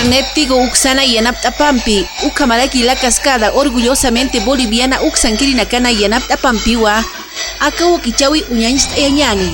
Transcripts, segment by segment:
internet tigo uksana yanap tapampi, ukamalaki la cascada orgullosamente boliviana uksankirina kana yanap tapampiwa, akaw kichawi uñañis tayañani.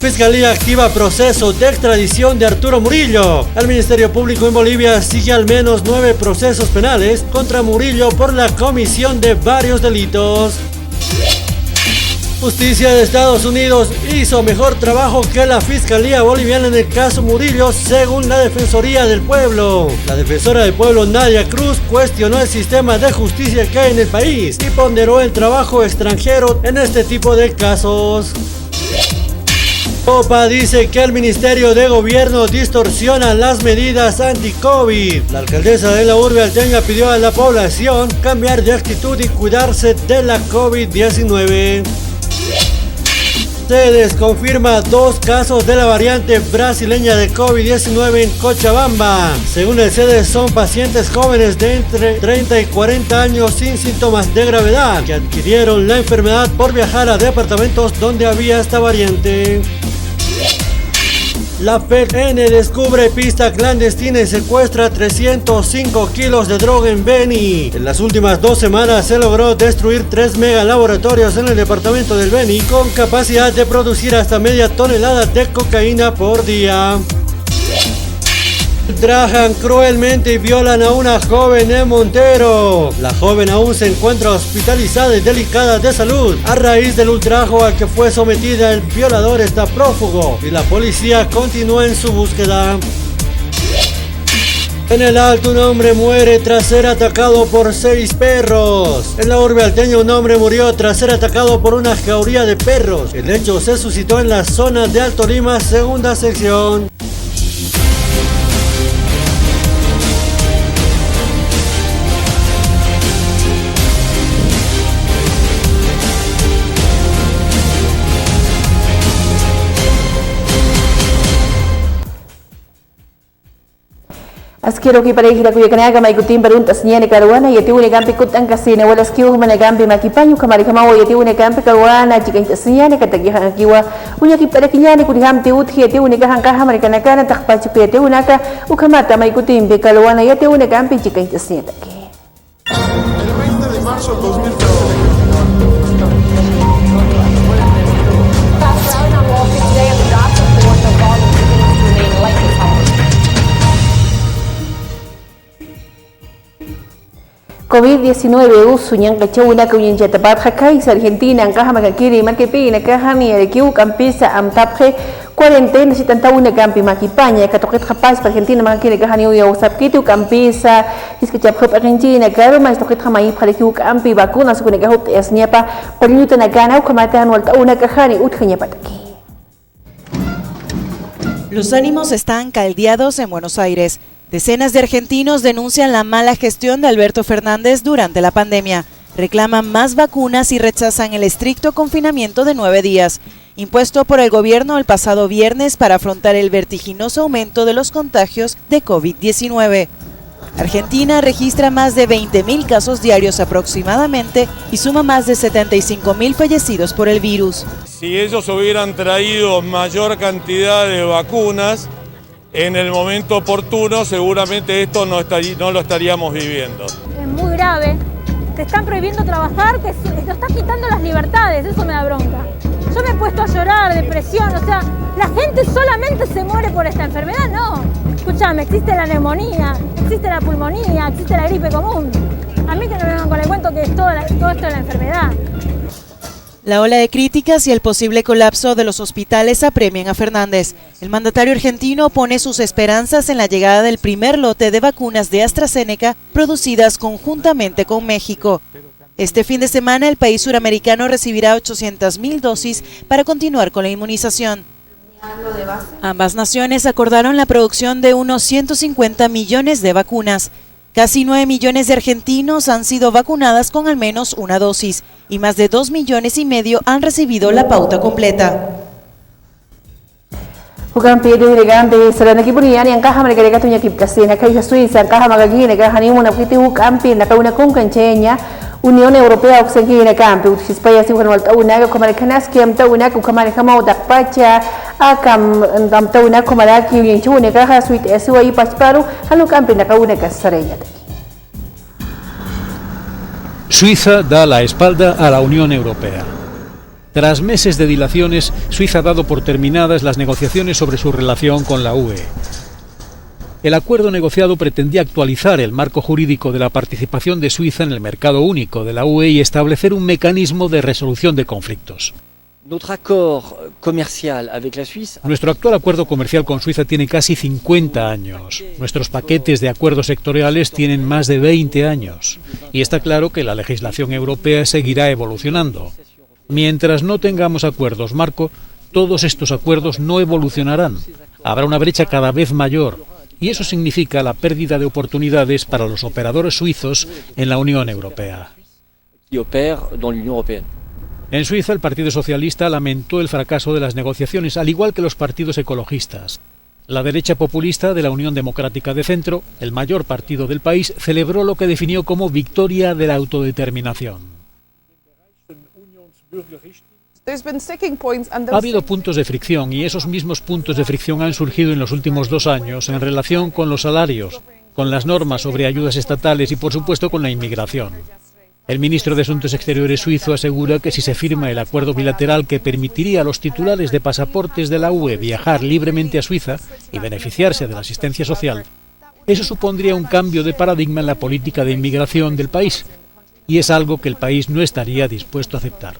Fiscalía activa proceso de extradición de Arturo Murillo. El Ministerio Público en Bolivia sigue al menos 9 procesos penales contra Murillo por la comisión de varios delitos. Justicia de Estados Unidos hizo mejor trabajo que la Fiscalía Boliviana en el caso Murillo, según la Defensoría del Pueblo. La defensora del pueblo Nadia Cruz cuestionó el sistema de justicia que hay en el país y ponderó el trabajo extranjero en este tipo de casos. Copa dice que el Ministerio de Gobierno distorsiona las medidas anti-COVID. La alcaldesa de la urbe alteña pidió a la población cambiar de actitud y cuidarse de la COVID-19. Se desconfirma 2 casos de la variante brasileña de COVID-19 en Cochabamba. Según el CEDES, son pacientes jóvenes de entre 30 y 40 años sin síntomas de gravedad que adquirieron la enfermedad por viajar a departamentos donde había esta variante. La PN descubre pista clandestina y secuestra 305 kilos de droga en Beni. En las últimas 2 semanas se logró destruir 3 megalaboratorios en el departamento del Beni con capacidad de producir hasta media tonelada de cocaína por día. Ultrajan cruelmente y violan a una joven en Montero. La joven aún se encuentra hospitalizada y delicada de salud. A raíz del ultrajo al que fue sometida, el violador está prófugo y la policía continúa en su búsqueda. En el Alto, un hombre muere tras ser atacado por 6 perros. En la urbe alteña, un hombre murió tras ser atacado por una jauría de perros. El hecho se suscitó en la zona de Alto Lima, segunda sección. Askero ki pare hira kuya kanaga mai kutim peruntas nyane karwana yati une gampi kutang kasine wala skiu mana gampi makipanyu kamari kamawo yati une gampi karwana jika intasinyane katagi hangiwa unya ki pare kinyane kudi hamti uthi yati une kahangka hamari kanakana takpachu yati unaka ukamata mai kutim be karwana yati une gampi jika intasinyane taki. El 20 de marzo del 2013. COVID-19 usunyang kachawuna kuyin jatapat hakay sa Argentina ang kahamakakiri makipi nakahani arikiu kampisa am taphe cuarentena si tantaw na kampi makipanya katokit kapas pa Argentina makakiri kahani uyaw sapkitu kampisa iskachaphup Argentina karo mas tokit kamay parikiu kampi bakuna sa kunagahup esnya pa palinuta na ganaw kamatahan wal tauna kahani utkanya pataki. Los ánimos están caldeados en Buenos Aires. Decenas de argentinos denuncian la mala gestión de Alberto Fernández durante la pandemia. Reclaman más vacunas y rechazan el estricto confinamiento de 9 días, impuesto por el gobierno el pasado viernes para afrontar el vertiginoso aumento de los contagios de COVID-19. Argentina registra más de 20.000 casos diarios aproximadamente y suma más de 75.000 fallecidos por el virus. Si ellos hubieran traído mayor cantidad de vacunas en el momento oportuno, seguramente esto no lo estaríamos viviendo. Es muy grave, te están prohibiendo trabajar, que nos estás quitando las libertades, eso me da bronca. Yo me he puesto a llorar, depresión, o sea, la gente solamente se muere por esta enfermedad, no. Escúchame, existe la neumonía, existe la pulmonía, existe la gripe común. A mí que no me vengan con el cuento que todo esto es la enfermedad. La ola de críticas y el posible colapso de los hospitales apremian a Fernández. El mandatario argentino pone sus esperanzas en la llegada del primer lote de vacunas de AstraZeneca producidas conjuntamente con México. Este fin de semana el país suramericano recibirá 800.000 dosis para continuar con la inmunización. Ambas naciones acordaron la producción de unos 150 millones de vacunas. Casi 9 millones de argentinos han sido vacunadas con al menos una dosis y más de 2,5 millones han recibido la pauta completa. Hukam pido hiregante sarana kibunian yang kaha mereka mereka tunya kip kasina kai Suiza kaha magagine kaha ni muna kiti hukam pin na kauna kung kanchenya Unión Europea oksengine kampi utsispaya si kanwal tauna ko marikanas kem tauna ko kamar kamau dakpacha akam ndam tauna ko maraki yin chune kaha suit esui pasparu halu kampi na kauna kasarenya. Suiza da la espalda a la Unión Europea. Tras meses de dilaciones, Suiza ha dado por terminadas las negociaciones sobre su relación con la UE. El acuerdo negociado pretendía actualizar el marco jurídico de la participación de Suiza en el mercado único de la UE y establecer un mecanismo de resolución de conflictos. Nuestro actual acuerdo comercial con Suiza tiene casi 50 años. Nuestros paquetes de acuerdos sectoriales tienen más de 20 años. Y está claro que la legislación europea seguirá evolucionando. Mientras no tengamos acuerdos marco, todos estos acuerdos no evolucionarán. Habrá una brecha cada vez mayor. Y eso significa la pérdida de oportunidades para los operadores suizos en la Unión Europea. En Suiza, el Partido Socialista lamentó el fracaso de las negociaciones, al igual que los partidos ecologistas. La derecha populista de la Unión Democrática de Centro, el mayor partido del país, celebró lo que definió como victoria de la autodeterminación. Ha habido puntos de fricción y esos mismos puntos de fricción han surgido en los últimos 2 años en relación con los salarios, con las normas sobre ayudas estatales y, por supuesto, con la inmigración. El ministro de Asuntos Exteriores suizo asegura que si se firma el acuerdo bilateral que permitiría a los titulares de pasaportes de la UE viajar libremente a Suiza y beneficiarse de la asistencia social, eso supondría un cambio de paradigma en la política de inmigración del país, y es algo que el país no estaría dispuesto a aceptar.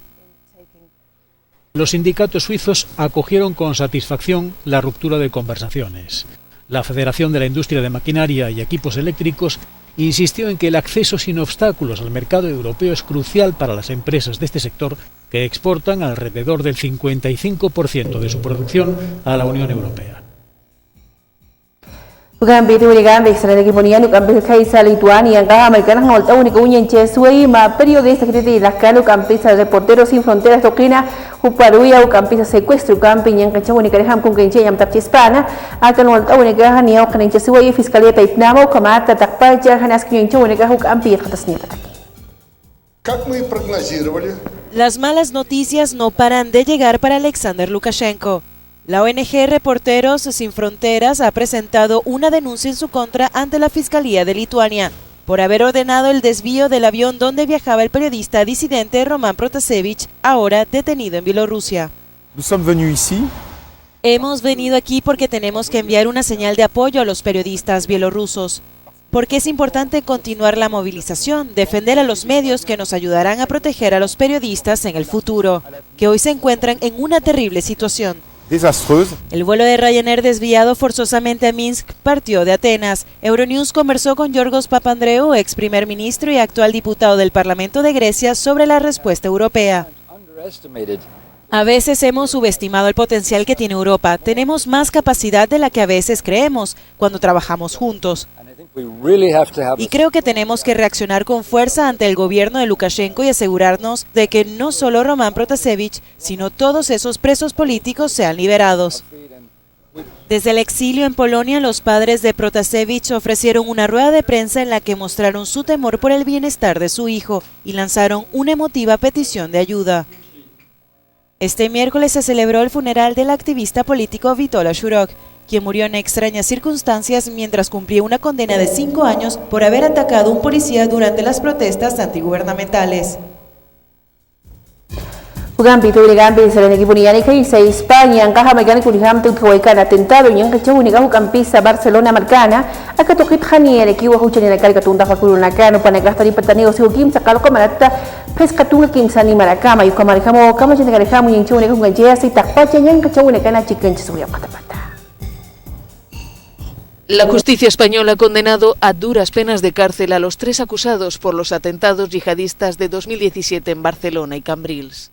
Los sindicatos suizos acogieron con satisfacción la ruptura de conversaciones. La Federación de la Industria de Maquinaria y Equipos Eléctricos insistió en que el acceso sin obstáculos al mercado europeo es crucial para las empresas de este sector que exportan alrededor del 55% de su producción a la Unión Europea. Ugambi tu ugambi sarana kibunian ugambi kaisa Lituania kaha americana ngol tauni ko unyen chesui ma periodista que la cano campisa Reporteros Sin Fronteras toklina uparuya ugampisa secuestro campi yang kachawani kareham kung kenche yam tapchi hispana akan ngol tauni kaha niau kanen chesui fiscalia taipnamo kamata takpaja hanas kyen chawani kaha ugambi khatasnia pataki. Las malas noticias no paran de llegar para Alexander Lukashenko. La ONG Reporteros Sin Fronteras ha presentado una denuncia en su contra ante la Fiscalía de Lituania por haber ordenado el desvío del avión donde viajaba el periodista disidente Roman Protasevich, ahora detenido en Bielorrusia. Hemos venido aquí porque tenemos que enviar una señal de apoyo a los periodistas bielorrusos, porque es importante continuar la movilización, defender a los medios que nos ayudarán a proteger a los periodistas en el futuro, que hoy se encuentran en una terrible situación. El vuelo de Ryanair desviado forzosamente a Minsk partió de Atenas. Euronews conversó con Yorgos Papandreou, ex primer ministro y actual diputado del Parlamento de Grecia, sobre la respuesta europea. A veces hemos subestimado el potencial que tiene Europa. Tenemos más capacidad de la que a veces creemos cuando trabajamos juntos. Y creo que tenemos que reaccionar con fuerza ante el gobierno de Lukashenko y asegurarnos de que no solo Roman Protasevich, sino todos esos presos políticos sean liberados. Desde el exilio en Polonia, los padres de Protasevich ofrecieron una rueda de prensa en la que mostraron su temor por el bienestar de su hijo y lanzaron una emotiva petición de ayuda. Este miércoles se celebró el funeral del activista político Witold Szurok, quien murió en extrañas circunstancias mientras cumplía una condena de 5 años por haber atacado a un policía durante las protestas antigubernamentales. Ugambi tu Ugambi selain equipo Niani que dice España encaja mecánico Ugambi tu huaycan atentado y en que chubu niga Ugampisa Barcelona marcana acá tu hit hani el equipo hucha ni la carga tunda fakuru nakano para gastar y patanigo si ukim sakalo kamarata pesca tu kim sani marakama y kamarikamo kama jene garejamo y en chubu niga unganjea si takpacha en que chubu nakana chicken chisuya patapata. La justicia española ha condenado a duras penas de cárcel a los 3 acusados por los atentados yihadistas de 2017 en Barcelona y Cambrils.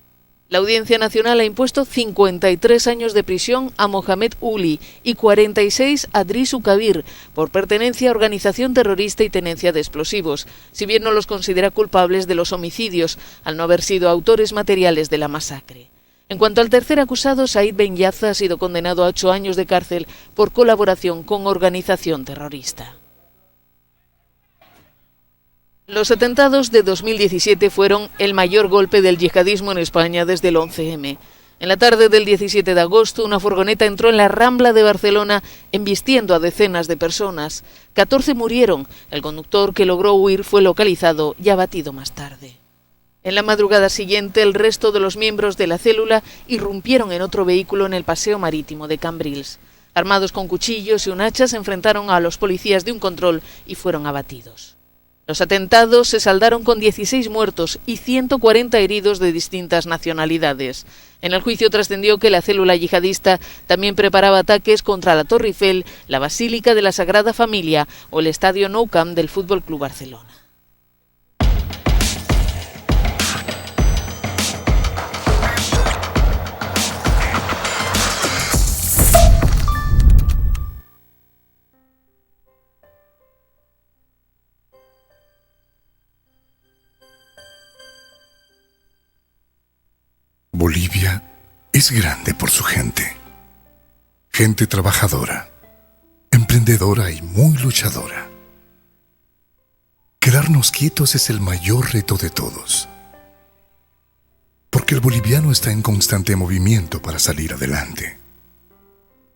La Audiencia Nacional ha impuesto 53 años de prisión a Mohamed Uli y 46 a Drisu Kabir por pertenencia a organización terrorista y tenencia de explosivos, si bien no los considera culpables de los homicidios, al no haber sido autores materiales de la masacre. En cuanto al tercer acusado, Said Ben Yaza, ha sido condenado a 8 años de cárcel por colaboración con organización terrorista. Los atentados de 2017 fueron el mayor golpe del yihadismo en España desde el 11M. En la tarde del 17 de agosto, una furgoneta entró en la Rambla de Barcelona embistiendo a decenas de personas. 14 murieron. El conductor, que logró huir, fue localizado y abatido más tarde. En la madrugada siguiente, el resto de los miembros de la célula irrumpieron en otro vehículo en el paseo marítimo de Cambrils. Armados con cuchillos y un hacha, se enfrentaron a los policías de un control y fueron abatidos. Los atentados se saldaron con 16 muertos y 140 heridos de distintas nacionalidades. En el juicio trascendió que la célula yihadista también preparaba ataques contra la Torre Eiffel, la Basílica de la Sagrada Familia o el Estadio Nou Camp del Fútbol Club Barcelona. Bolivia es grande por su gente. Gente trabajadora, emprendedora y muy luchadora. Quedarnos quietos es el mayor reto de todos. Porque el boliviano está en constante movimiento para salir adelante.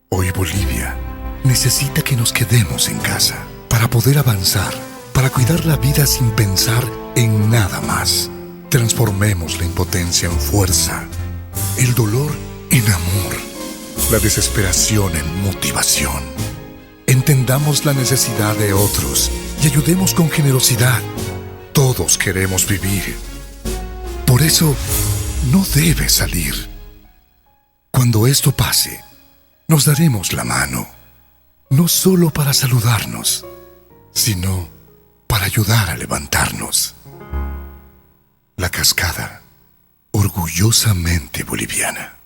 Hoy Bolivia necesita que nos quedemos en casa para poder avanzar, para cuidar la vida sin pensar en nada más. Transformemos la impotencia en fuerza, el dolor en amor, la desesperación en motivación. Entendamos la necesidad de otros y ayudemos con generosidad. Todos queremos vivir. Por eso, no debes salir. Cuando esto pase, nos daremos la mano, no solo para saludarnos, sino para ayudar a levantarnos. La Cascada, orgullosamente boliviana.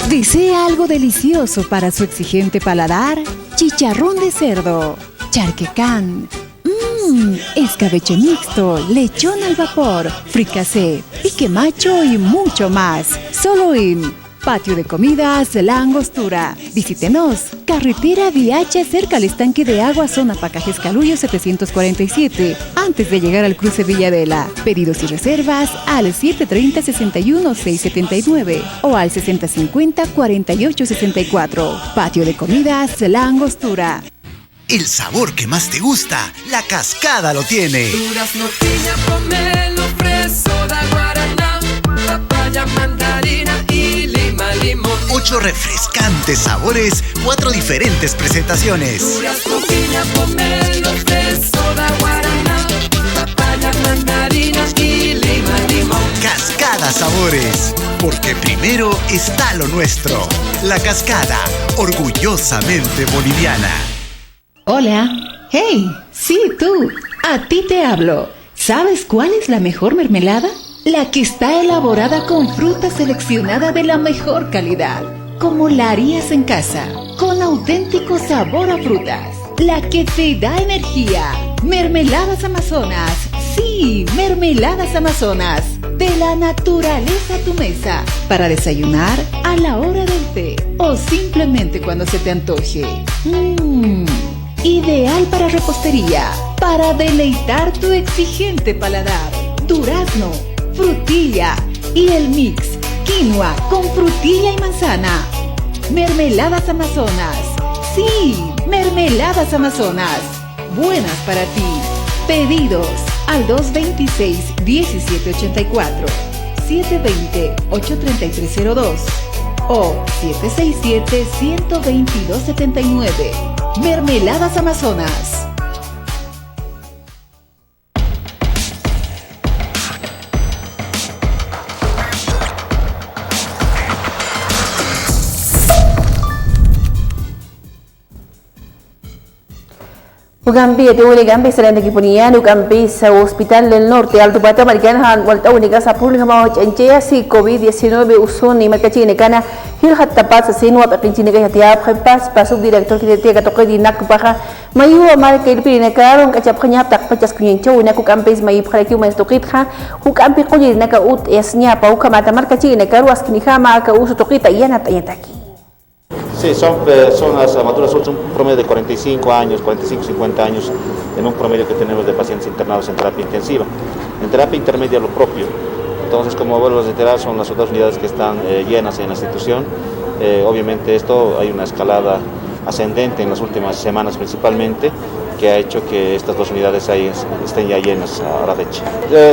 ¿Desea algo delicioso para su exigente paladar? Chicharrón de cerdo, charquecán, escabeche mixto, lechón al vapor, fricasé, pique macho y mucho más. Solo en Patio de Comidas La Angostura. Visítenos. Carretera Viacha, cerca al estanque de agua, zona Pacajes Caluyo 747, antes de llegar al cruce Villadela. Pedidos y reservas al 730-61-679 o al 6050-4864. Patio de Comidas La Angostura. El sabor que más te gusta, La Cascada lo tiene. Durazno, piña, pomelo, fresa, guaraná, papaya, mandarina y lima, limón. 8 refrescantes sabores, 4 diferentes presentaciones. Durazno, piña, pomelo, fresa, guaraná, papaya, mandarina y lima, limón. Cascada Sabores, porque primero está lo nuestro. La Cascada, orgullosamente boliviana. Hola. Hey, sí, tú. A ti te hablo. ¿Sabes cuál es la mejor mermelada? La que está elaborada con fruta seleccionada de la mejor calidad, como la harías en casa, con auténtico sabor a frutas. La que te da energía. Mermeladas Amazonas. Sí, Mermeladas Amazonas. De la naturaleza a tu mesa. Para desayunar, a la hora del té o simplemente cuando se te antoje. Ideal para repostería, para deleitar tu exigente paladar. Durazno, frutilla y el mix quinoa con frutilla y manzana. Mermeladas Amazonas. Sí, Mermeladas Amazonas. Buenas para ti. Pedidos al 226-1784, 720-83302 o 767-12279. Mermeladas Amazonas. Ugambi ate uli gambi sa landa kipunian ugambi sa Hospital del Norte Alto Bata Marikana walta unika sa pulga mga chanchea si COVID-19 usun ni magkachine kana hilhat tapat sa sinwa at kinchine kay hatiap pas pasub direktor kiti katokoy di nakbaha mayuwa mar kay pili karong kachap kanyap tak pachas kunyen chow na kukampis may phalaki mas tokit ha ukampi ko ni nakaut esnya pa ukamata markachine karuas kinihama ka uso tokita yana tayataki. Sí, son personas maduras, son un promedio de 45 años, 45-50 años, en un promedio que tenemos de pacientes internados en terapia intensiva. En terapia intermedia lo propio. Entonces, como vuelvo a reiterar, son las otras unidades que están llenas en la institución. Obviamente esto hay una escalada ascendente en las últimas semanas principalmente, que ha hecho que estas dos unidades ahí estén ya llenas a la fecha.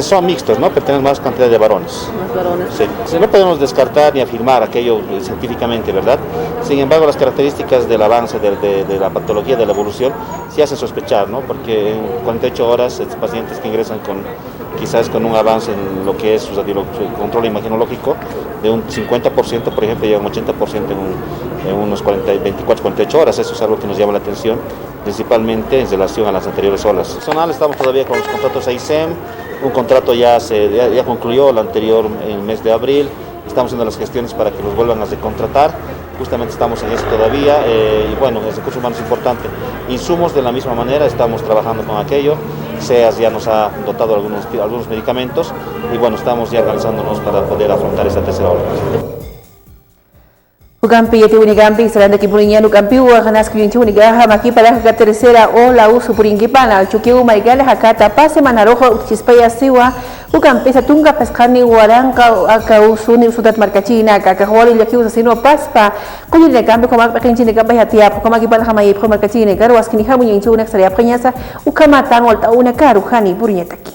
Son mixtos, ¿no? Pero tenemos más cantidad de varones. Más varones. Sí. No podemos descartar ni afirmar aquello científicamente, ¿verdad? Sin embargo, las características del avance de la patología, de la evolución, sí hacen sospechar, ¿no? Porque en 48 horas, estos pacientes que ingresan quizás con un avance en lo que es su control imaginológico de un 50%, por ejemplo, y un 80% en unos 24-48 horas. Eso es algo que nos llama la atención, principalmente en relación a las anteriores olas. Personal, estamos todavía con los contratos AICEM, un contrato ya concluyó, el anterior en el mes de abril, estamos haciendo las gestiones para que los vuelvan a recontratar, justamente estamos en eso todavía, y bueno, el recurso humano es importante. Insumos de la misma manera, estamos trabajando con aquello, SEAS ya nos ha dotado algunos medicamentos, y bueno, estamos ya organizándonos para poder afrontar esta tercera ola. Ugampi ate unigampi sa landa kipunian ugampi wa kanas kuyunchi unigaha maki para ka tercera ola usu puringipana chukiu maigala hakata pase manarojo chispaya siwa ugampi sa tunga paskani warangka aka usuni usutat markachina ka holi yakiu sa sino paspa kuyi de gambi koma pakinchi de gambi hatia koma kipana kama yipro markachina karu askini hamu yinchi unak saria panyasa ukama tan walta una karu khani puriñataki.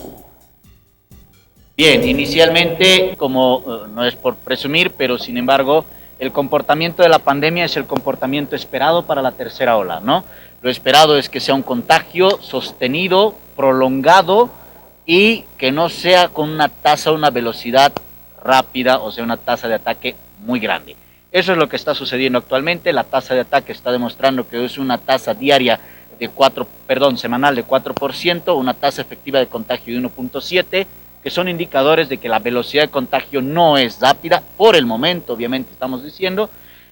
Bien, inicialmente, como no es por presumir, pero sin embargo, el comportamiento de la pandemia es el comportamiento esperado para la tercera ola, ¿no? Lo esperado es que sea un contagio sostenido, prolongado y que no sea con una tasa, una velocidad rápida, o sea, una tasa de ataque muy grande. Eso es lo que está sucediendo actualmente. La tasa de ataque está demostrando que es una tasa diaria de semanal de 4%, una tasa efectiva de contagio de 1.7%, que son indicadores de que la velocidad de contagio no es rápida, por el momento, obviamente estamos diciendo.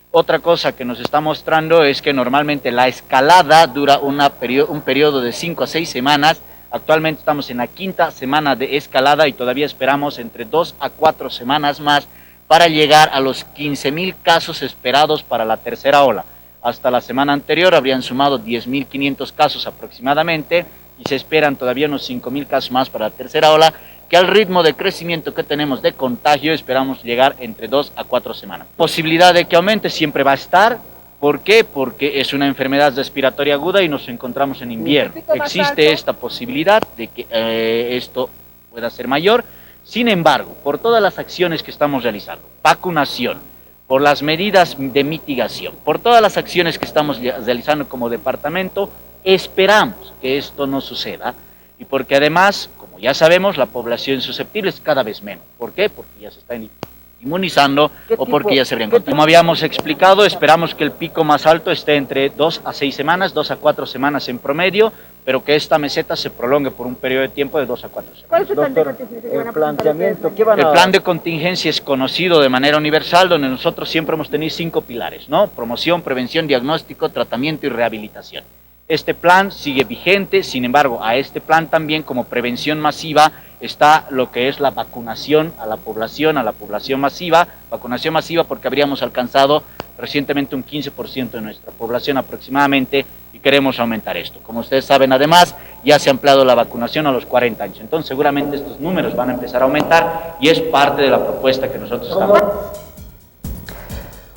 Otra cosa que nos está mostrando es que normalmente la escalada dura un periodo de 5 a 6 semanas. Actualmente estamos en la 5ª semana de escalada y todavía esperamos entre 2 a 4 semanas más para llegar a los 15.000 casos esperados para la tercera ola. Hasta la semana anterior habrían sumado 10.500 casos aproximadamente y se esperan todavía unos 5.000 casos más para la tercera ola, que al ritmo de crecimiento que tenemos de contagio esperamos llegar entre 2 a 4 semanas. Posibilidad de que aumente siempre va a estar. ¿Por qué? Porque es una enfermedad respiratoria aguda y nos encontramos en invierno. Existe esta posibilidad de que esto pueda ser mayor. Sin embargo, por todas las acciones que estamos realizando, vacunación, por las medidas de mitigación, por todas las acciones que estamos realizando como departamento, esperamos que esto no suceda y porque además, como ya sabemos, la población susceptible es cada vez menos. ¿Por qué? Porque ya se está inmunizando o porque ya se habrían contagiado. Como habíamos explicado, esperamos que el pico más alto esté entre 2 a 6 semanas, 2 a 4 semanas en promedio, pero que esta meseta se prolongue por un periodo de tiempo de 2 a 4 semanas. ¿Cuál es el plan de contingencia? El planteamiento, el plan de contingencia es conocido de manera universal, donde nosotros siempre hemos tenido 5 pilares, ¿no? Promoción, prevención, diagnóstico, tratamiento y rehabilitación. Este plan sigue vigente, sin embargo, a este plan también como prevención masiva está lo que es la vacunación a la población masiva, vacunación masiva porque habríamos alcanzado recientemente un 15% de nuestra población aproximadamente y queremos aumentar esto. Como ustedes saben, además, ya se ha ampliado la vacunación a los 40 años, entonces seguramente estos números van a empezar a aumentar y es parte de la propuesta que nosotros estamos.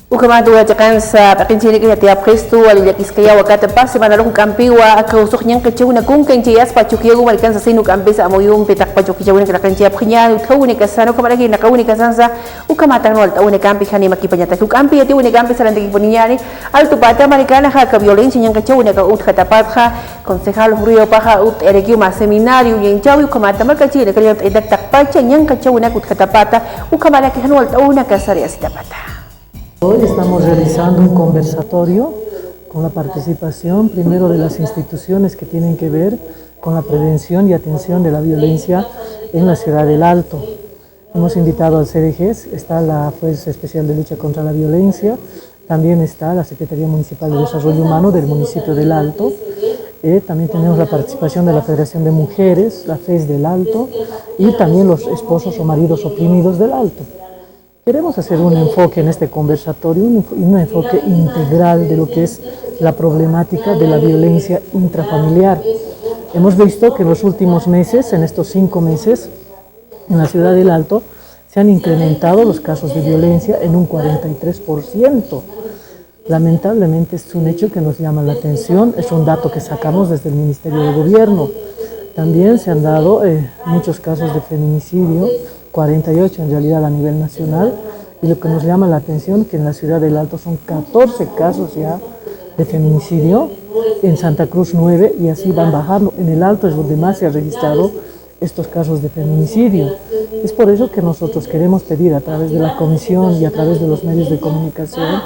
Ukamatu ajakan sa pakinsini kaya tiap Kristo alilakis kaya wakata pa si manalong kampiwa akausok niyang kachaw na kung kanchiyas pachukiya gumalikan sa sinu kampi sa amoyong pitak pachukiya na kanakanchiya pkanya utkauni kasano kamalagi nakauni kasansa ukamatang wal tauni kampi kani makipanya takuk kampi ati uni kampi sa landagi puninyani alto pata malikana ha ka violencia niyang kachaw na ka ut katapat ha konsehal Rio paha ut eregiu ma seminario yang jauh ukamata malkachi na kaya edak takpacha niyang kachaw na ut katapata ukamalaki hanwal tauna kasari asitapata. Hoy estamos realizando un conversatorio con la participación primero de las instituciones que tienen que ver con la prevención y atención de la violencia en la ciudad del Alto. Hemos invitado al CDG, está la Fuerza Especial de Lucha contra la Violencia, también está la Secretaría Municipal de Desarrollo Humano del municipio del Alto, también tenemos la participación de la Federación de Mujeres, la FES del Alto y también los esposos o maridos oprimidos del Alto. Queremos hacer un enfoque en este conversatorio, un enfoque integral de lo que es la problemática de la violencia intrafamiliar. Hemos visto que en los últimos meses, en estos 5 meses, en la ciudad del Alto, se han incrementado los casos de violencia en un 43%. Lamentablemente es un hecho que nos llama la atención, es un dato que sacamos desde el Ministerio de Gobierno. También se han dado muchos casos de feminicidio, 48 en realidad a nivel nacional, y lo que nos llama la atención es que en la ciudad del Alto son 14 casos ya de feminicidio, en Santa Cruz 9 y así van bajando. En el Alto es donde más se ha registrado estos casos de feminicidio. Es por eso que nosotros queremos pedir a través de la comisión y a través de los medios de comunicación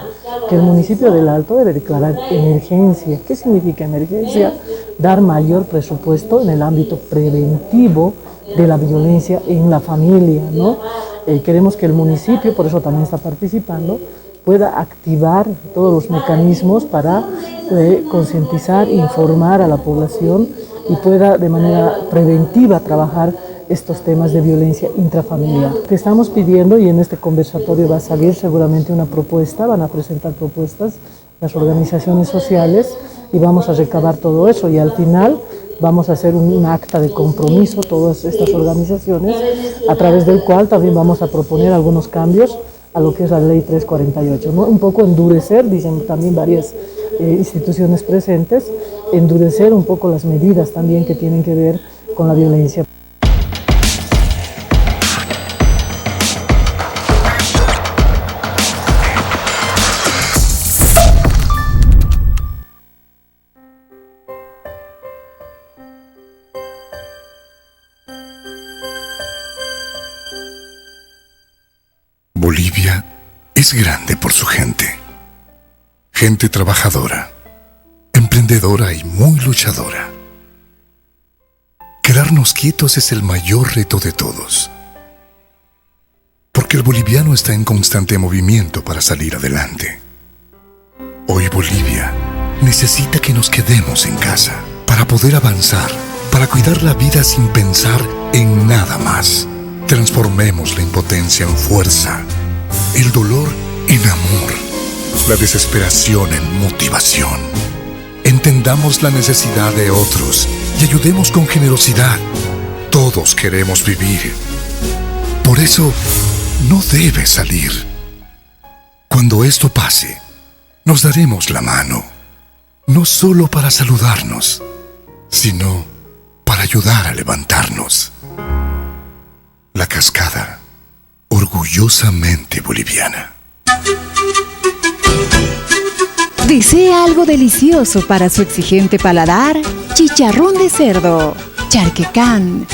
que el municipio del Alto debe declarar emergencia. ¿Qué significa emergencia? Dar mayor presupuesto en el ámbito preventivo de la violencia en la familia, ¿no? Queremos que el municipio, por eso también está participando, pueda activar todos los mecanismos para concientizar, informar a la población y pueda de manera preventiva trabajar estos temas de violencia intrafamiliar. Que estamos pidiendo, y en este conversatorio va a salir seguramente una propuesta, van a presentar propuestas las organizaciones sociales y vamos a recabar todo eso y al final vamos a hacer un acta de compromiso, todas estas organizaciones, a través del cual también vamos a proponer algunos cambios a lo que es la ley 348, ¿no? Un poco endurecer, dicen también varias instituciones presentes, endurecer un poco las medidas también que tienen que ver con la violencia. Bolivia es grande por su gente. Gente trabajadora, emprendedora y muy luchadora. Quedarnos quietos es el mayor reto de todos. Porque el boliviano está en constante movimiento para salir adelante. Hoy Bolivia necesita que nos quedemos en casa para poder avanzar, para cuidar la vida sin pensar en nada más. Transformemos la impotencia en fuerza, el dolor en amor, la desesperación en motivación. Entendamos la necesidad de otros y ayudemos con generosidad. Todos queremos vivir. Por eso, no debes salir. Cuando esto pase, nos daremos la mano, no solo para saludarnos, sino para ayudar a levantarnos. La Cascada, orgullosamente boliviana. ¿Desea algo delicioso para su exigente paladar? Chicharrón de cerdo, charquecán,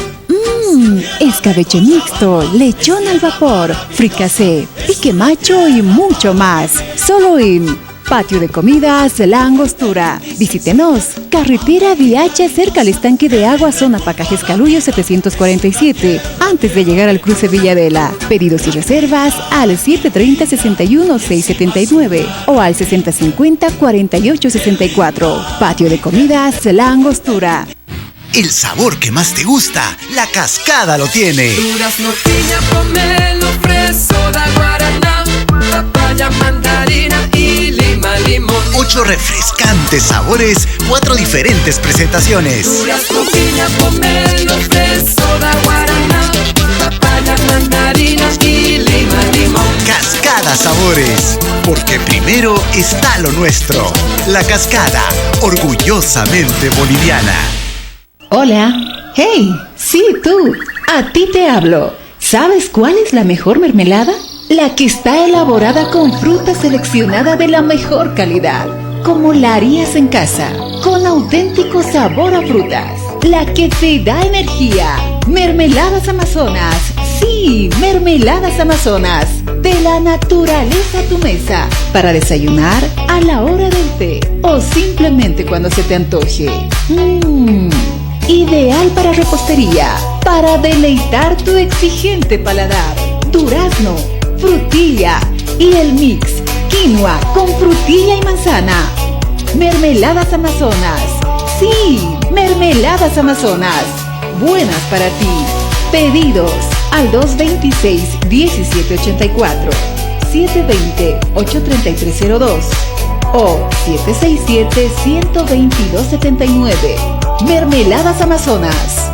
escabeche mixto, lechón al vapor, fricasé, pique macho y mucho más. Solo en Patio de Comidas La Angostura. Visítenos. Carretera Viacha, cerca al estanque de agua, zona Pacajes Caluyo 747, antes de llegar al cruce Villadela. Pedidos y reservas al 730-61-679 o al 6050-4864. Patio de Comidas La Angostura. El sabor que más te gusta, La Cascada lo tiene. Durazno, piña, pomelo, fresa, guaraná, papaya, mandarina y lima, limón. 8 refrescantes sabores, 4 diferentes presentaciones. Durazno, piña, pomelo, fresa, guaraná, papaya, mandarina y lima, limón. Cascada más sabores, porque primero está lo nuestro. La Cascada, orgullosamente boliviana. Hola. Hey, sí, tú. A ti te hablo. ¿Sabes cuál es la mejor mermelada? La que está elaborada con fruta seleccionada de la mejor calidad, como la harías en casa, con auténtico sabor a frutas. La que te da energía. Mermeladas Amazonas. Sí, Mermeladas Amazonas. De la naturaleza a tu mesa. Para desayunar, a la hora del té o simplemente cuando se te antoje. Ideal para repostería, para deleitar tu exigente paladar. Durazno, frutilla y el mix quinoa con frutilla y manzana. Mermeladas Amazonas. Sí, Mermeladas Amazonas. Buenas para ti. Pedidos al 226-1784, 720-83302 o 767-12279. Mermeladas Amazonas.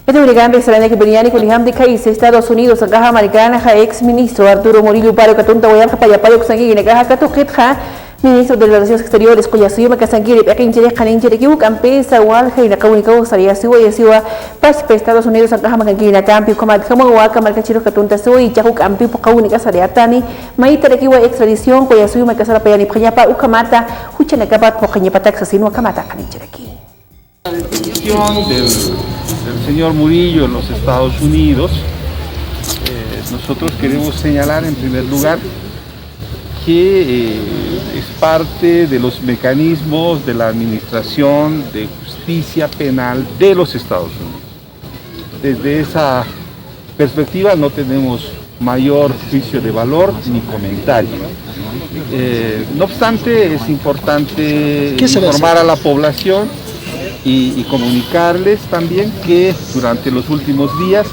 Este brigante será que Beniani con Liham de Caís, Estados Unidos, a Caja Americana, ex ministro Arturo Murillo Paro, Catunta, Guayapa, Payapayo, Xangui, Caja Catuquetja, ministro de Relaciones Exteriores, cuya suyuma Casangiri, Pequinche, Caninche, Kibu, Campesa, Walja y la Caúnica, Saria, Siwa y Siwa, Pachpe, Estados Unidos, a Caja Macanquina, Campi, Comat, Jamawaka, Marcachiro, Catunta, Sui, Chahu, Campi, Pocaunica, Saria, Tani, Maita, de Kiwa, extradición, cuya suyuma Casara Payani, Payapa, Ucamata, Huchanacapat, Pocañapata, Asesino, Camata, Caninche, aquí. La decisión del señor Murillo en los Estados Unidos, nosotros queremos señalar en primer lugar que es parte de los mecanismos de la Administración de Justicia Penal de los Estados Unidos. Desde esa perspectiva no tenemos mayor juicio de valor ni comentario. No obstante, es importante informar a la población y comunicarles también que durante los últimos días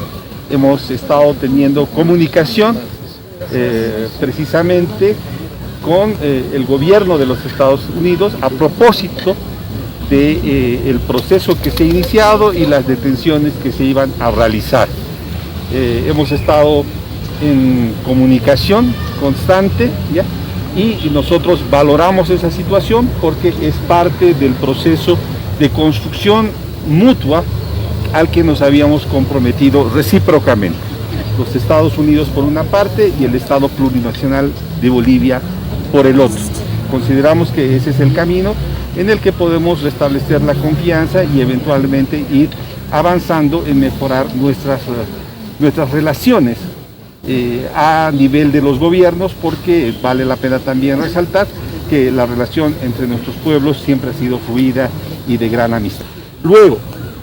hemos estado teniendo comunicación precisamente con el gobierno de los Estados Unidos a propósito del proceso que se ha iniciado y las detenciones que se iban a realizar. Hemos estado en comunicación constante, ¿ya? Y nosotros valoramos esa situación porque es parte del proceso de construcción mutua al que nos habíamos comprometido recíprocamente. Los Estados Unidos por una parte y el Estado plurinacional de Bolivia por el otro. Consideramos que ese es el camino en el que podemos restablecer la confianza y eventualmente ir avanzando en mejorar nuestras relaciones a nivel de los gobiernos, porque vale la pena también resaltar que la relación entre nuestros pueblos siempre ha sido fluida y de gran amistad. Luego,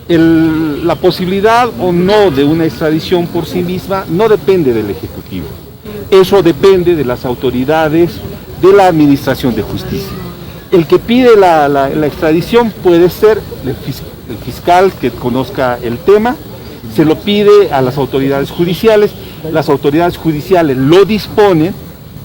la posibilidad o no de una extradición por sí misma no depende del Ejecutivo. Eso depende de las autoridades de la Administración de Justicia. El que pide la extradición puede ser el fiscal que conozca el tema, se lo pide a las autoridades judiciales, las autoridades judiciales lo disponen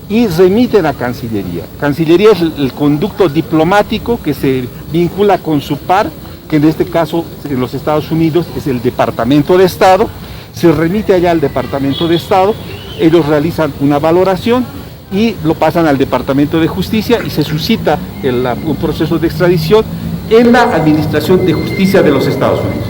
y remiten a Cancillería. Cancillería es el conducto diplomático que se vincula con su par, que en este caso en los Estados Unidos es el Departamento de Estado, se remite allá al Departamento de Estado, ellos realizan una valoración y lo pasan al Departamento de Justicia y se suscita un proceso de extradición en la Administración de Justicia de los Estados Unidos.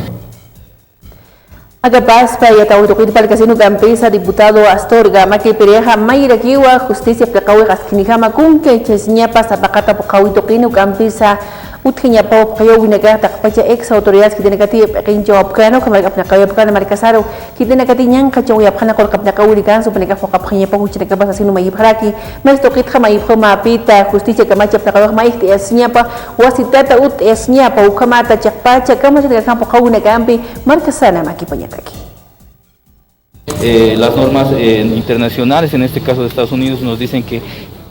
Agapaz pa yatawutukit pal Casino Campesa, diputado Astorga, Maki Pereja, Mayra Kiwa, Justicia Placawe Gaskinijama, Kunke, Chesñapa, Zapacata, Pocawitokino Campesa, Utkiñapa, Pocayó, Winagata, Pacha, ex autoridades que tiene que ti, Pequincho Apcano, que Marcapnacao, Pocana, Marcasaro, que tiene que ti, Yancacho, Yapana, Corcapnacao, Ganso, Penecapo, Capjañapa, Huchinacapas, así no Mayipharaki, Mestokit, Mayipoma, Pita, Justicia, Camacha, Placao, Maite, Esñapa, Wasitata, Ut, Esñapa, Ucamata, Chacpacha, Camacha de Campo, Caunacampi, Marcasana, Maquipañata. Las normas internacionales, en este caso de Estados Unidos, nos dicen que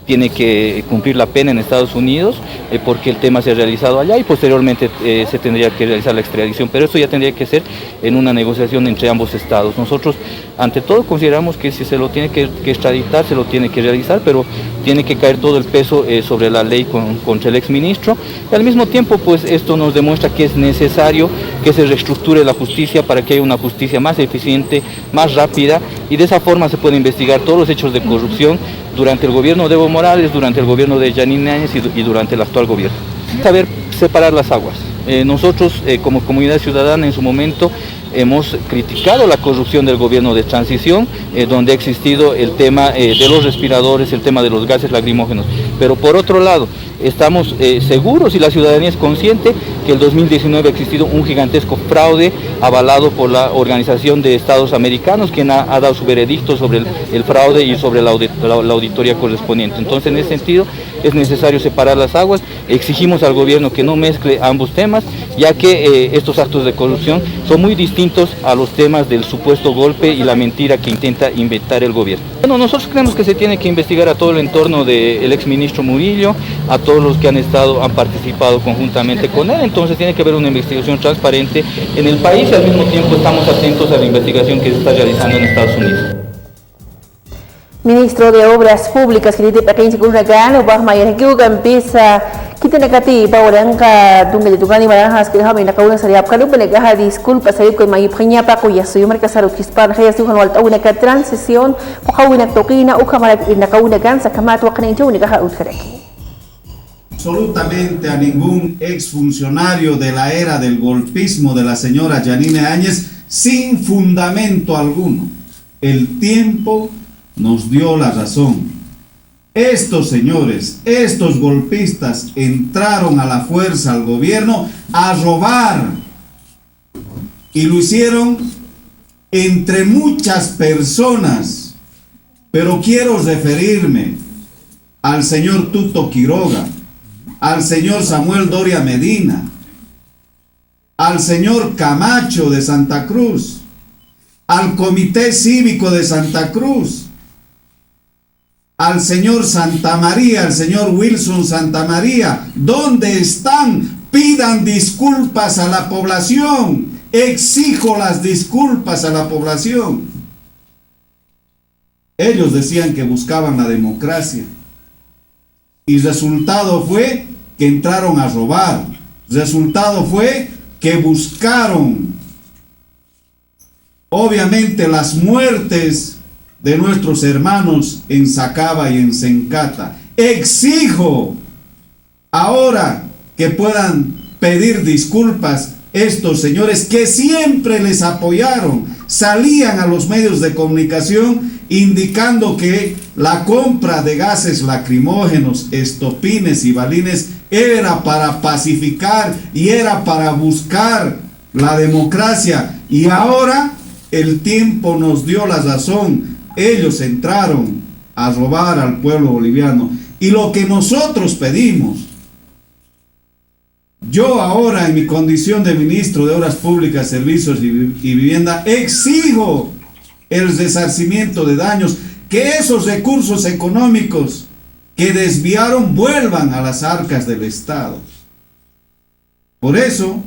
tiene que cumplir la pena en Estados Unidos porque el tema se ha realizado allá y posteriormente se tendría que realizar la extradición, pero eso ya tendría que ser en una negociación entre ambos estados. Nosotros ante todo consideramos que si se lo tiene que extraditar, se lo tiene que realizar, pero tiene que caer todo el peso sobre la ley contra el exministro, y al mismo tiempo pues esto nos demuestra que es necesario que se reestructure la justicia para que haya una justicia más eficiente, más rápida, y de esa forma se puede investigar todos los hechos de corrupción durante el gobierno de Evo Morales, durante el gobierno de Yanine Áñez y durante el actual gobierno. Saber separar las aguas. Nosotros como comunidad ciudadana en su momento hemos criticado la corrupción del gobierno de transición, donde ha existido el tema de los respiradores, el tema de los gases lacrimógenos. Pero por otro lado, estamos seguros y la ciudadanía es consciente que el 2019 ha existido un gigantesco fraude avalado por la Organización de Estados Americanos, quien ha dado su veredicto sobre el fraude y sobre la auditoría correspondiente. Entonces, en ese sentido, es necesario separar las aguas. Exigimos al gobierno que no mezcle ambos temas, ya que estos actos de corrupción son muy distintos a los temas del supuesto golpe y la mentira que intenta inventar el gobierno. Bueno, nosotros creemos que se tiene que investigar a todo el entorno del exministro Murillo, a todos los que han participado conjuntamente con él. Entonces tiene que haber una investigación transparente en el país y al mismo tiempo estamos atentos a la investigación que se está realizando en Estados Unidos. Ministro de Obras Públicas, que pequeño seguridad, ubah mayor que empieza kita negati orang ka dunga de tugani marahas que hami nakauna sariap kalu penegaha disculpa sarip ko mai phanya pa ko yasu marka saru kispan khaya su kan walta una ka transición pokawina tokina u kamara nakauna kan sakamat wa kan injo negaha utkareki. Absolutamente a ningún exfuncionario de la era del golpismo de la señora Yanine Áñez sin fundamento alguno. El tiempo nos dio la razón. Estos señores, estos golpistas entraron a la fuerza al gobierno a robar y lo hicieron entre muchas personas, pero quiero referirme al señor Tuto Quiroga, al señor Samuel Doria Medina, al señor Camacho de Santa Cruz, al Comité Cívico de Santa Cruz, al señor Santa María, al señor Wilson Santa María. ¿Dónde están? Pidan disculpas a la población. Exijo las disculpas a la población. Ellos decían que buscaban la democracia. Y resultado fue que entraron a robar. Resultado fue que buscaron, obviamente, las muertes de nuestros hermanos en Sacaba y en Sencata. Exijo ahora que puedan pedir disculpas estos señores que siempre les apoyaron. Salían a los medios de comunicación indicando que la compra de gases lacrimógenos, estopines y balines era para pacificar y era para buscar la democracia. Y ahora el tiempo nos dio la razón. Ellos entraron a robar al pueblo boliviano. Y lo que nosotros pedimos, yo ahora en mi condición de ministro de Obras Públicas, Servicios y Vivienda, exijo el resarcimiento de daños, que esos recursos económicos que desviaron vuelvan a las arcas del Estado. Por eso,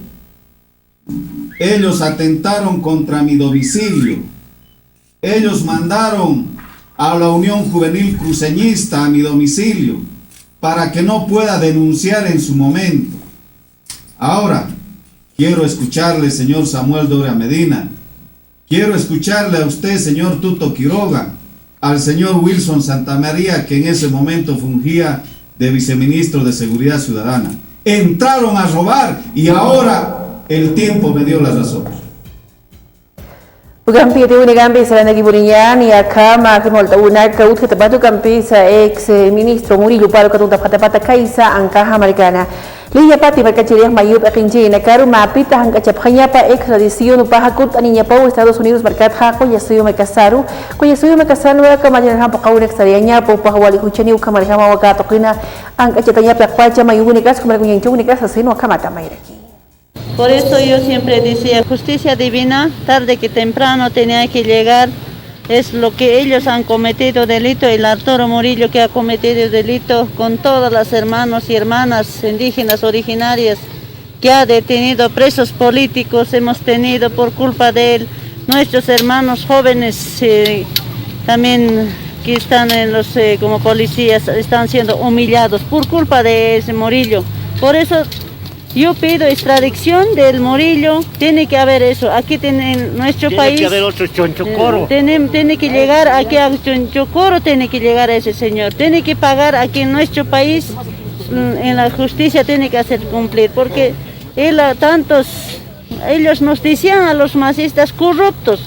ellos atentaron contra mi domicilio. Ellos mandaron a la Unión Juvenil Cruceñista a mi domicilio para que no pueda denunciar en su momento. Ahora, quiero escucharle, señor Samuel Doria Medina. Quiero escucharle a usted, señor Tuto Quiroga, al señor Wilson Santa María, que en ese momento fungía de viceministro de Seguridad Ciudadana. Entraron a robar y ahora el tiempo me dio la razón. Ugampi ito unigampi sa nagiburiyan ni Akama kinolta una kaut katabato kampi sa ex-ministro Murillo Paro katungtap katapata kaysa ang kahamarikana. Liya pati magkachiriyang mayup akinji na karu mapita ang kachapkanya pa extradisyon upahakot aninya pa Estados Unidos markat hako yasuyo makasaru ko yasuyo makasaru ka majinhan pa kaunek sariyanya po pahawali kuchani ukamarikama wakatokina ang kachatanya pakpacha mayunikas kumarikunyang chunikas sa sino kamata mayraki. Por eso yo siempre decía, justicia divina, tarde que temprano tenía que llegar es lo que ellos han cometido delito, el Arturo Murillo que ha cometido delito con todas las hermanos y hermanas indígenas originarias que ha detenido presos políticos, hemos tenido por culpa de él, nuestros hermanos jóvenes también que están en los como policías están siendo humillados por culpa de ese Murillo. Por eso yo pido extradición del Murillo, tiene que haber eso, aquí en nuestro país. Tiene que haber otro Chonchocoro. Tiene que llegar aquí a Chonchocoro, tiene que llegar a ese señor, tiene que pagar aquí en nuestro país, en la justicia tiene que hacer cumplir, porque ellos nos decían a los masistas corruptos,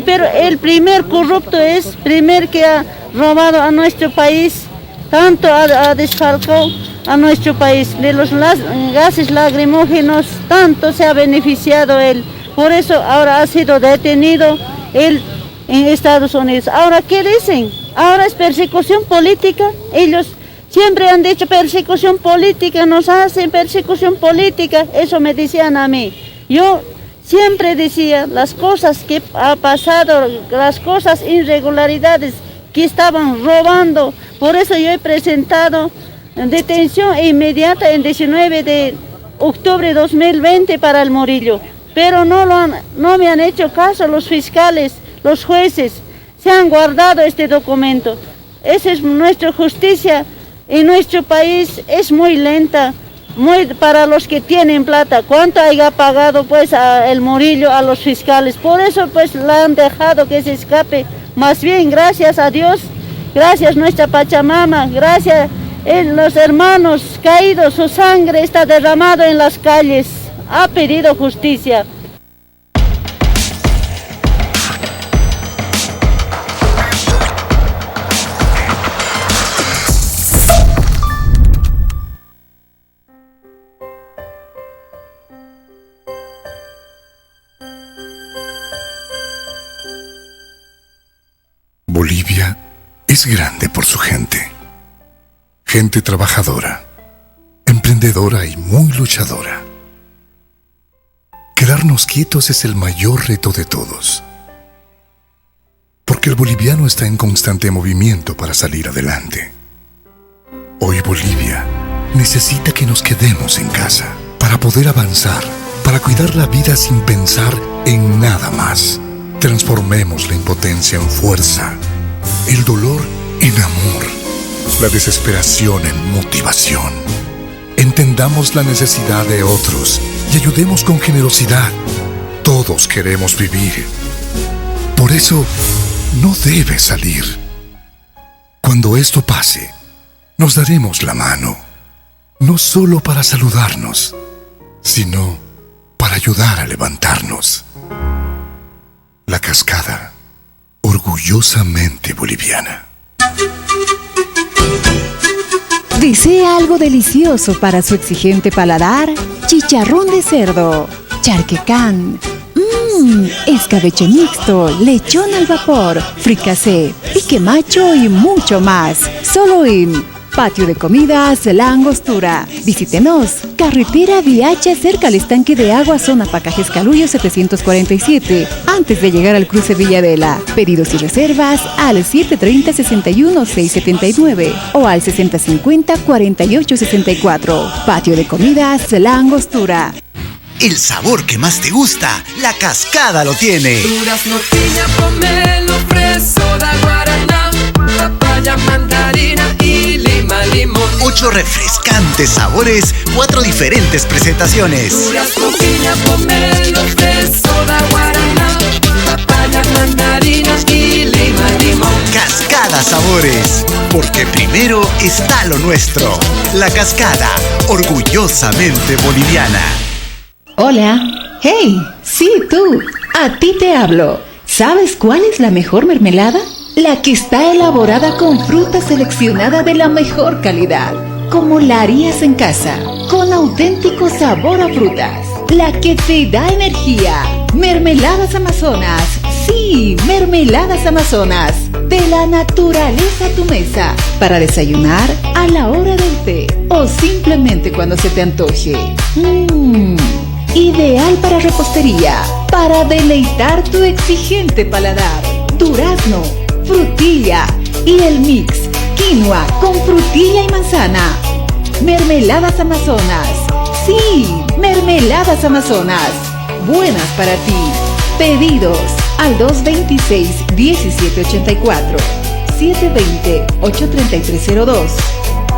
pero el primer corrupto es primer que ha robado a nuestro país, tanto ha desfalcado a nuestro país, de los gases lacrimógenos, tanto se ha beneficiado él. Por eso ahora ha sido detenido él en Estados Unidos. Ahora, ¿qué dicen? Ahora es persecución política. Ellos siempre han dicho persecución política, nos hacen persecución política. Eso me decían a mí. Yo siempre decía las cosas que ha pasado, las cosas irregularidades que estaban robando. Por eso yo he presentado detención inmediata en 19 de octubre de 2020 para el Murillo, pero no me han hecho caso los fiscales, los jueces, se han guardado este documento. Esa es nuestra justicia en nuestro país, es muy lenta, muy para los que tienen plata. ¿Cuánto haya pagado pues el Murillo a los fiscales? Por eso pues la han dejado que se escape. Más bien, gracias a Dios, gracias nuestra Pachamama, gracias los hermanos caídos, su sangre está derramada en las calles, ha pedido justicia. Bolivia es grande por su gente. Gente trabajadora, emprendedora y muy luchadora. Quedarnos quietos es el mayor reto de todos. Porque el boliviano está en constante movimiento para salir adelante. Hoy Bolivia necesita que nos quedemos en casa para poder avanzar, para cuidar la vida sin pensar en nada más. Transformemos la impotencia en fuerza, el dolor en amor, la desesperación en motivación. Entendamos la necesidad de otros y ayudemos con generosidad. Todos queremos vivir. Por eso, no debes salir. Cuando esto pase, nos daremos la mano, no solo para saludarnos, sino para ayudar a levantarnos. La Cascada, orgullosamente boliviana. ¿Desea algo delicioso para su exigente paladar? Chicharrón de cerdo, charquecán, escabeche mixto, lechón al vapor, fricasé, pique macho y mucho más. Solo en Patio de Comidas La Angostura. Visítenos. Carretera Viacha, cerca al estanque de agua, zona Pacajes Caluyo 747, antes de llegar al cruce Villadela. Pedidos y reservas al 730-61-679 o al 6050-4864. Patio de Comidas La Angostura. El sabor que más te gusta, La Cascada lo tiene. Durazno, piña, pomelo, fresa, guaraná, papaya, mandarina y lima, limón. 8 refrescantes sabores, 4 diferentes presentaciones. Durazno, piña, pomelo, fresa, guaraná, papaya, mandarina y lima, limón. Cascada Sabores, porque primero está lo nuestro. La Cascada, orgullosamente boliviana. Hola. Hey, sí, tú. A ti te hablo. ¿Sabes cuál es la mejor mermelada? La que está elaborada con fruta seleccionada de la mejor calidad, como la harías en casa, con auténtico sabor a frutas. La que te da energía. Mermeladas Amazonas. Sí, Mermeladas Amazonas. De la naturaleza a tu mesa. Para desayunar, a la hora del té o simplemente cuando se te antoje. Ideal para repostería, para deleitar tu exigente paladar. durazno, frutilla y el mix quinoa con frutilla y manzana. Mermeladas Amazonas. Sí, mermeladas Amazonas. Buenas para ti. Pedidos al 226-1784, 720-83302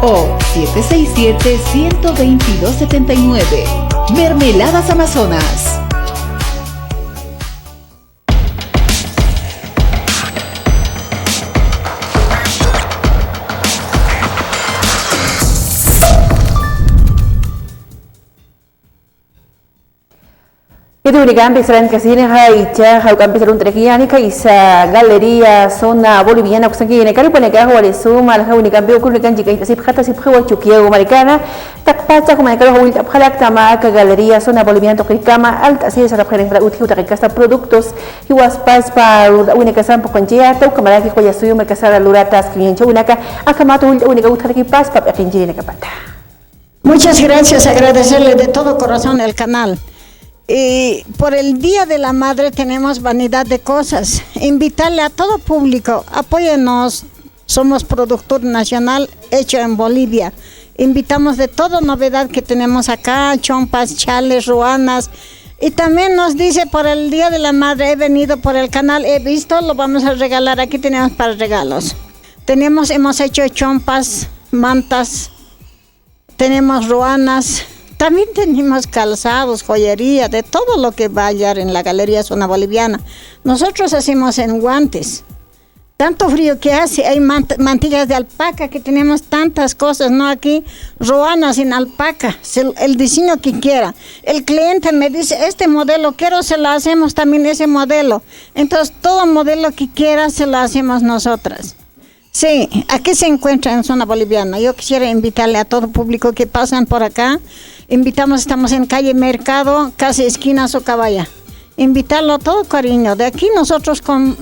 o 767-12279. Mermeladas Amazonas. Itu digambi selain kesini haicha hau kampi serun trekiani kaisa galeria zona boliviana kusangini kali pone ka hawale suma hau ni kambi ukul kan jika sip khata sip hawa chukia marikana tak pacha kuma kala hawil tap khalak tama ka galeria zona boliviana tokikama alta así sa rapren para uti uta kasta productos hiwas pas pa une kasam pokonjia tau kamara ki koya suyo merkasara luratas kliencha unaka akamato unika uta ki pas pa kinjini kapata. Muchas gracias, agradecerle de todo corazón el canal. Y por el Día de la Madre tenemos vanidad de cosas. Invitarle a todo público, apóyenos, somos productor nacional hecho en Bolivia. Invitamos de toda novedad que tenemos acá, chompas, chales, ruanas. Y también nos dice por el Día de la Madre, he venido por el canal, he visto, lo vamos a regalar, aquí tenemos para regalos. Hemos hecho chompas, mantas, tenemos ruanas. También tenemos calzados, joyería, de todo lo que va a hallar en la Galería Zona Boliviana. Nosotros hacemos en guantes. Tanto frío que hace, hay mantillas de alpaca, que tenemos tantas cosas, ¿no? Aquí, ruanas en alpaca, el diseño que quiera. El cliente me dice, este modelo quiero, se lo hacemos también ese modelo. Entonces, todo modelo que quiera, se lo hacemos nosotras. Sí, aquí se encuentra en Zona Boliviana. Yo quisiera invitarle a todo público que pasan por acá. Estamos en calle Mercado, casi esquina Socabaya. Invitarlo a todo cariño. De aquí nosotros con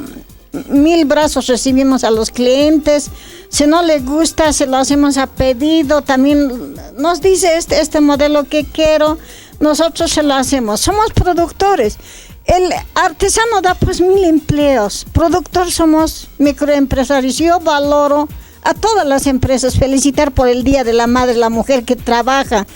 1000 brazos recibimos a los clientes. Si no le gusta, se lo hacemos a pedido. También nos dice este modelo que quiero, nosotros se lo hacemos. Somos productores. El artesano da pues 1000 empleos. Productor somos microempresarios. Yo valoro a todas las empresas. Felicitar por el Día de la Madre, la mujer que trabaja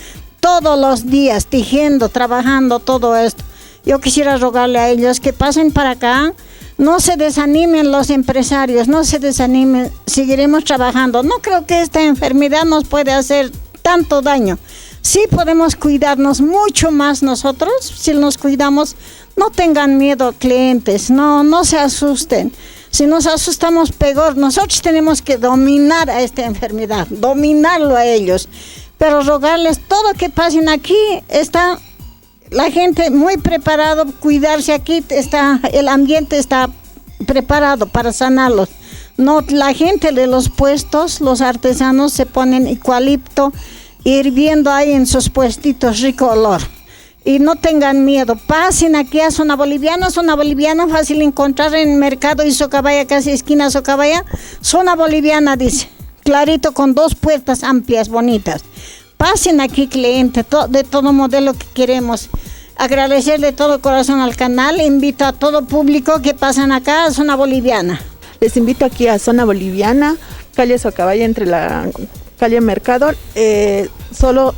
todos los días, tejiendo, trabajando, todo esto. Yo quisiera rogarle a ellos que pasen para acá. No se desanimen los empresarios, no se desanimen, seguiremos trabajando. No creo que esta enfermedad nos puede hacer tanto daño. Sí podemos cuidarnos mucho más nosotros, si nos cuidamos. No tengan miedo, clientes, no se asusten. Si nos asustamos, peor. Nosotros tenemos que dominar a esta enfermedad, dominarlo a ellos. Pero rogarles todo que pasen aquí, está la gente muy preparado, cuidarse aquí, el ambiente está preparado para sanarlos. No, la gente de los puestos, los artesanos se ponen eucalipto hirviendo ahí en sus puestitos, rico olor. Y no tengan miedo, pasen aquí a Zona Boliviana, fácil encontrar en Mercado y Socabaya, casi esquina Socabaya. Zona Boliviana dice, clarito con 2 puertas amplias, bonitas. Pasen aquí, cliente, de todo modelo que queremos. Agradecer de todo corazón al canal. Invito a todo público que pasen acá a Zona Boliviana. Les invito aquí a Zona Boliviana, calle Socabaya, entre la calle Mercado. Solo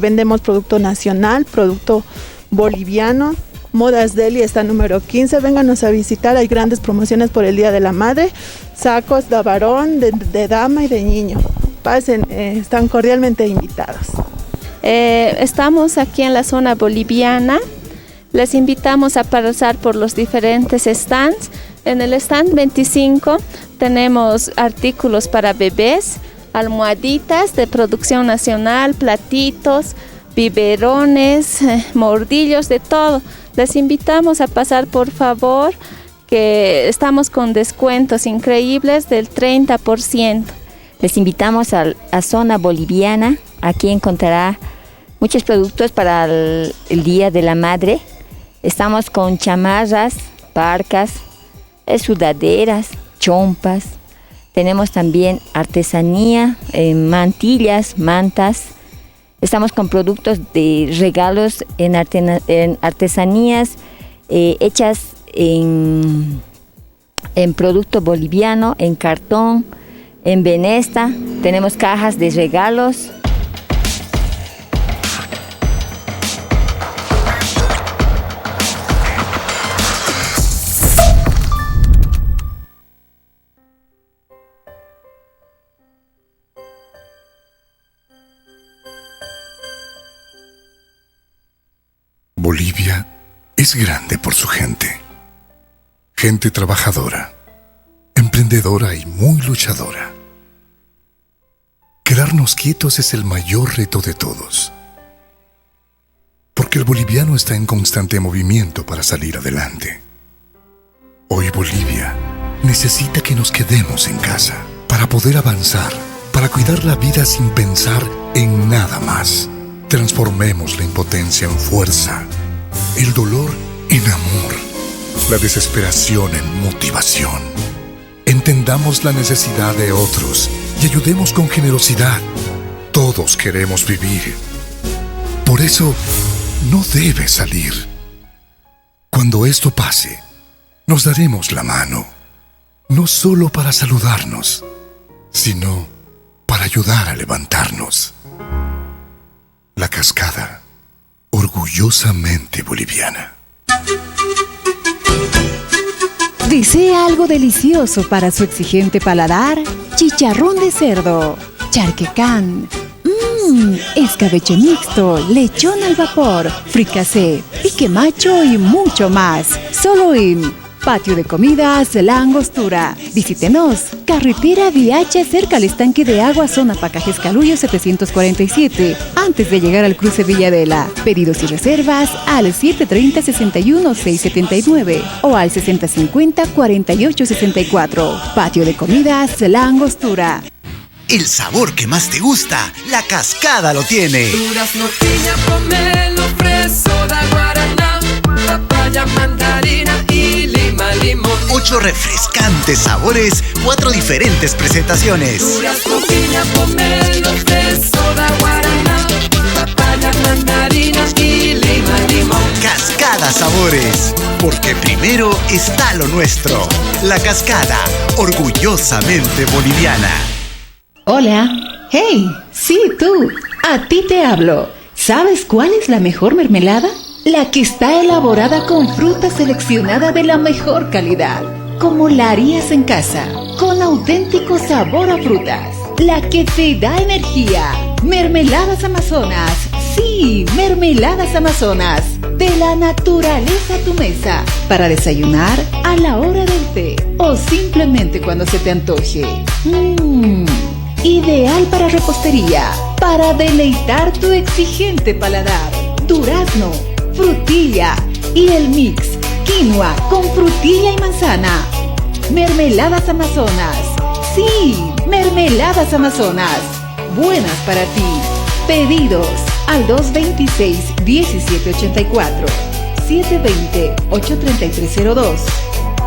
vendemos producto nacional, producto boliviano. Modas Deli está número 15. Vénganos a visitar, hay grandes promociones por el Día de la Madre. Sacos de varón, de dama y de niño. Pasen, están cordialmente invitados. Estamos aquí en la Zona Boliviana. Les invitamos a pasar por los diferentes stands. En el stand 25 tenemos artículos para bebés, almohaditas de producción nacional, platitos, biberones, mordillos, de todo. Les invitamos a pasar, por favor, que estamos con descuentos increíbles del 30%. Les invitamos a Zona Boliviana. Aquí encontrará muchos productos para el Día de la Madre. Estamos con chamarras, parcas, sudaderas, chompas. Tenemos también artesanía, mantillas, mantas. Estamos con productos de regalos en artesanías hechas en en producto boliviano, en cartón, en Benesta. Tenemos cajas de regalos. Bolivia es grande por su gente. Gente trabajadora, emprendedora y muy luchadora. Quedarnos quietos es el mayor reto de todos. Porque el boliviano está en constante movimiento para salir adelante. Hoy Bolivia necesita que nos quedemos en casa para poder avanzar, para cuidar la vida sin pensar en nada más. Transformemos la impotencia en fuerza, el dolor en amor, la desesperación en motivación. Entendamos la necesidad de otros y ayudemos con generosidad. Todos queremos vivir. Por eso, no debe salir. Cuando esto pase, nos daremos la mano, no solo para saludarnos, sino para ayudar a levantarnos. La Cascada, orgullosamente boliviana. ¿Desea algo delicioso para su exigente paladar? Chicharrón de cerdo, charquecán, escabeche mixto, lechón al vapor, fricasé, pique macho y mucho más. Solo en Patio de Comidas La Angostura. Visítenos. Carretera Viacha, cerca al estanque de agua, zona Pacajes Caluyo 747, antes de llegar al cruce Villadela. Pedidos y reservas al 730-61-679 o al 6050-4864. Patio de Comidas La Angostura. El sabor que más te gusta, La Cascada lo tiene. Durazno, piña, pomelo, fresa, da guaraná, papaya, mandarina y lima, limón. 8 refrescantes sabores, 4 diferentes presentaciones. Durazno, piña, pomelo, fresa, da guaraná, papaya, mandarina y lima, limón. Cascada Sabores, porque primero está lo nuestro. La Cascada, orgullosamente boliviana. Hola. Hey, sí, tú. A ti te hablo. ¿Sabes cuál es la mejor mermelada? La que está elaborada con fruta seleccionada de la mejor calidad, como la harías en casa, con auténtico sabor a frutas. La que te da energía. Mermeladas Amazonas. Sí, Mermeladas Amazonas. De la naturaleza a tu mesa. Para desayunar, a la hora del té o simplemente cuando se te antoje. Ideal para repostería, para deleitar tu exigente paladar. Durazno, frutilla y el mix quinoa con frutilla y manzana. Mermeladas Amazonas. Sí, Mermeladas Amazonas. Buenas para ti. Pedidos al 226-1784, 720-83302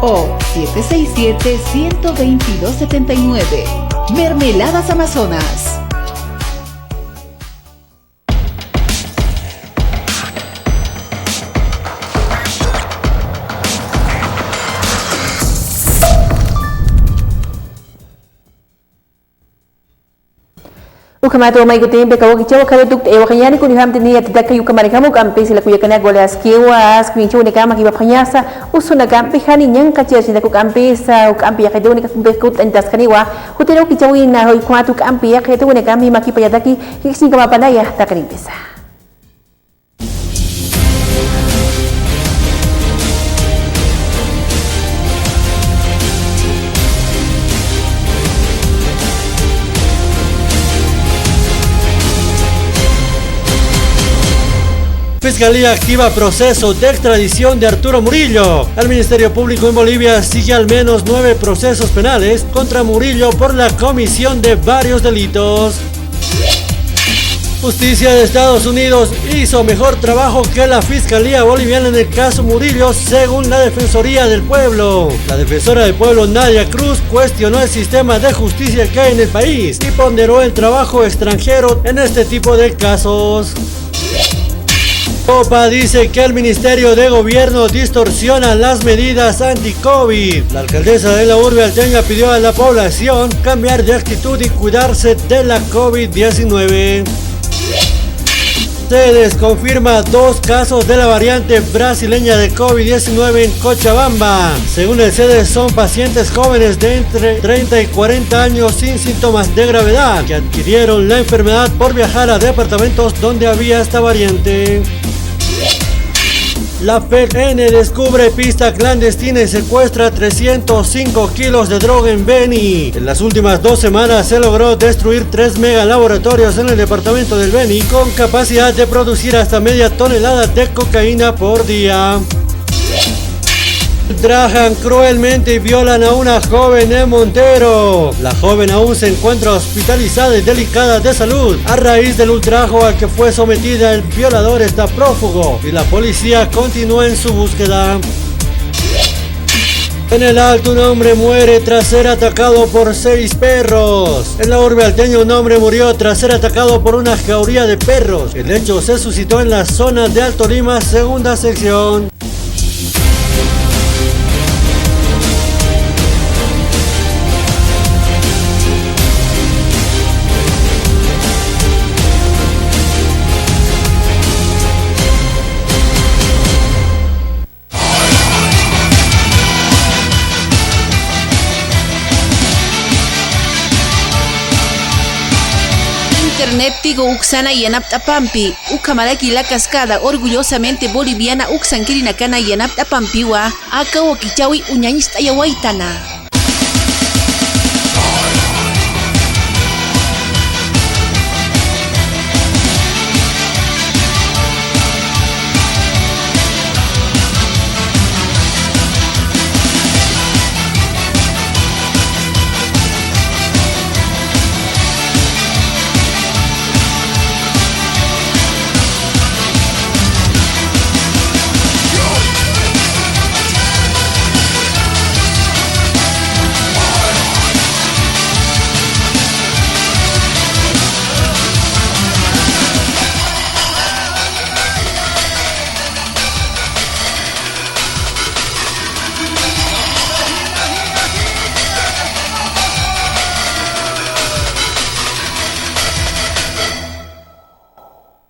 o 767-12279. Mermeladas Amazonas. Ukamato may gutin be kawo kicho kabe duk e wakanyani kuni ham tini atita kayu kamari kamu kampe sila kuya kana golas kiwas kwincho ne kama kiba phanyasa usuna kampe khani nyang kache sila ku kampe sa kampe ya kedo ne kampe kut entas kaniwa hutero kicho ina hoy kwatu kampe ya kedo ne kami maki payadaki kiksi kama panaya takani pesa. Fiscalía activa proceso de extradición de Arturo Murillo. El Ministerio Público en Bolivia sigue al menos 9 procesos penales contra Murillo por la comisión de varios delitos. Justicia de Estados Unidos hizo mejor trabajo que la Fiscalía Boliviana en el caso Murillo, según la Defensoría del Pueblo. La defensora del pueblo, Nadia Cruz, cuestionó el sistema de justicia que hay en el país y ponderó el trabajo extranjero en este tipo de casos. Copa dice que el Ministerio de Gobierno distorsiona las medidas anti-COVID. La alcaldesa de la urbe alteña pidió a la población cambiar de actitud y cuidarse de la COVID-19. Se desconfirma 2 casos de la variante brasileña de COVID-19 en Cochabamba. Según el CEDES, son pacientes jóvenes de entre 30 y 40 años sin síntomas de gravedad que adquirieron la enfermedad por viajar a departamentos donde había esta variante. La PN descubre pista clandestina y secuestra 305 kilos de droga en Beni. En las últimas 2 semanas se logró destruir 3 megalaboratorios en el departamento del Beni con capacidad de producir hasta media tonelada de cocaína por día. Ultrajan cruelmente y violan a una joven en Montero. La joven aún se encuentra hospitalizada y delicada de salud. A raíz del ultrajo al que fue sometida, el violador está prófugo y la policía continúa en su búsqueda. En el Alto, un hombre muere tras ser atacado por 6 perros. En la urbe alteña, un hombre murió tras ser atacado por una jauría de perros. El hecho se suscitó en la zona de Alto Lima, segunda sección. Internet Tigo Uxana y Anaptapampi, Ucamaraki la cascada, orgullosamente boliviana Uxankirinacana y Anaptapampiwa, Aka Okichawi Uñañista Yawaitana.